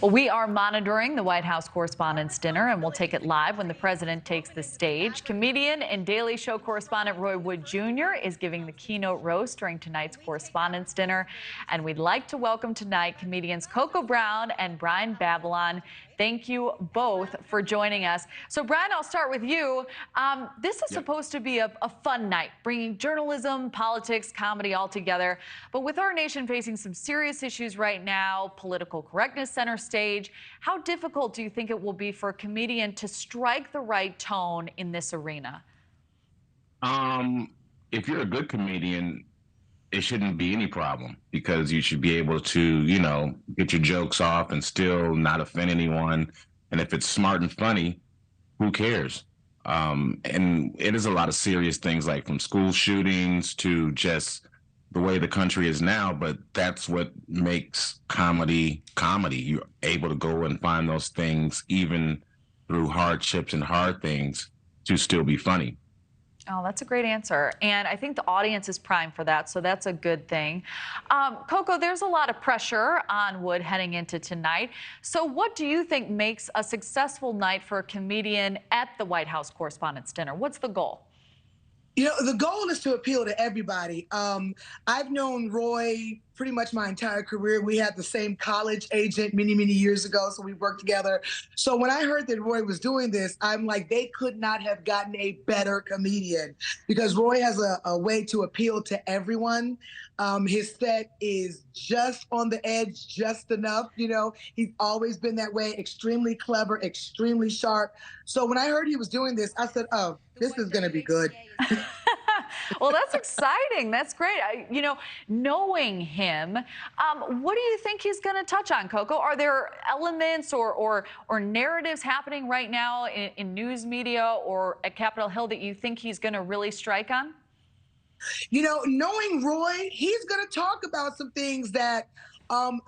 Well, we are monitoring the White House Correspondents Dinner, and we'll take it live when the president takes the stage. Comedian and Daily Show correspondent Roy Wood Jr. is giving the keynote roast during tonight's Correspondents Dinner. And we'd like to welcome tonight comedians Coco Brown and Brian Babylon. Thank you both for joining us. So, Brian, I'll start with you. This is supposed to be a fun night, bringing journalism, politics, comedy all together. But with our nation facing some serious issues right now, political correctness center stage, how difficult do you think it will be for a comedian to strike the right tone in this arena? If you're a good comedian, it shouldn't be any problem because you should be able to, get your jokes off and still not offend anyone. And if it's smart and funny, who cares? And it is a lot of serious things, like from school shootings to just the way the country is now. But that's what makes comedy comedy. You're able to go and find those things, even through hardships and hard things, to still be funny. Oh, that's a great answer. And I think the audience is primed for that, so that's a good thing. Coco, there's a lot of pressure on Wood heading into tonight. So what do you think makes a successful night for a comedian at the White House Correspondents' Dinner? What's the goal? The goal is to appeal to everybody. I've known Roy pretty much my entire career. We had the same college agent many, many years ago, so we worked together. So when I heard that Roy was doing this, I'm like, they could not have gotten a better comedian, because Roy has a way to appeal to everyone. His set is just on the edge, just enough. He's always been that way, extremely clever, extremely sharp. So when I heard he was doing this, I said, oh, this is going to be good. Well, that's exciting. That's great. Knowing him, what do you think he's going to touch on, Coco? Are there elements or narratives happening right now in news media or at Capitol Hill that you think he's going to really strike on? Knowing Roy, he's going to talk about some things that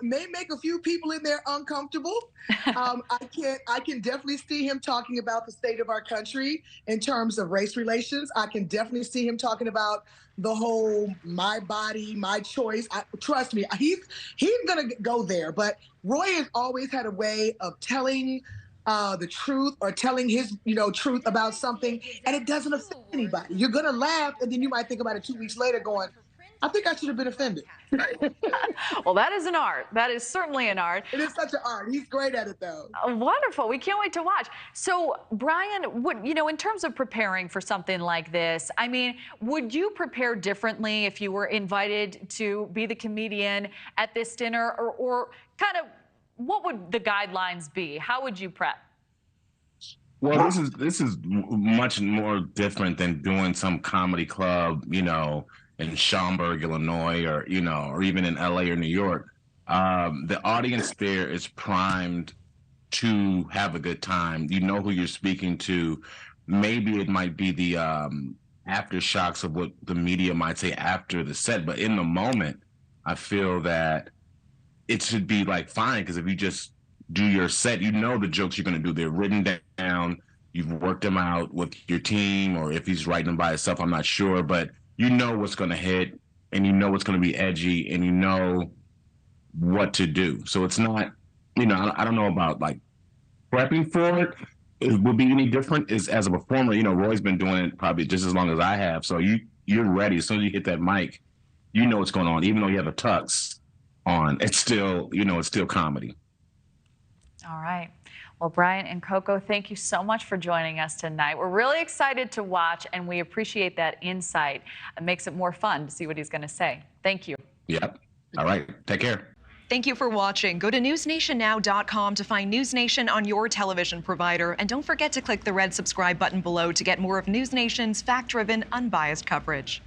may make a few people in there uncomfortable. I can definitely see him talking about the state of our country in terms of race relations. I can definitely see him talking about the whole my body, my choice. Trust me, he's going to go there. But Roy has always had a way of telling the truth, or telling his truth about something, and it doesn't offend anybody. You're going to laugh, and then you might think about it 2 weeks later going, I think I should have been offended. Well, that is an art. That is certainly an art. It is such an art. He's great at it, though. Wonderful. We can't wait to watch. So, Brian, in terms of preparing for something like this, would you prepare differently if you were invited to be the comedian at this dinner, or kind of what would the guidelines be? How would you prep? Well, this is much more different than doing some comedy club, in Schaumburg, Illinois, or even in LA or New York. The audience there is primed to have a good time. You know who you're speaking to. Maybe it might be the aftershocks of what the media might say after the set, but in the moment, I feel that it should be fine, because if you just do your set, the jokes you're going to do. They're written down. You've worked them out with your team, or if he's writing them by himself, I'm not sure, but you know what's going to hit, and you know what's going to be edgy, and you know what to do. So it's not, I don't know about prepping for it. It would be any different as a performer. Roy's been doing it probably just as long as I have. So you're ready. As soon as you hit that mic, you know what's going on. Even though you have a tux on, it's still, it's still comedy. All right. Well, Brian and Coco, thank you so much for joining us tonight. We're really excited to watch, and we appreciate that insight. It makes it more fun to see what he's going to say. Thank you. Yep. All right. Take care. Thank you for watching. Go to newsnationnow.com to find News Nation on your television provider. And don't forget to click the red subscribe button below to get more of News Nation's fact-driven, unbiased coverage.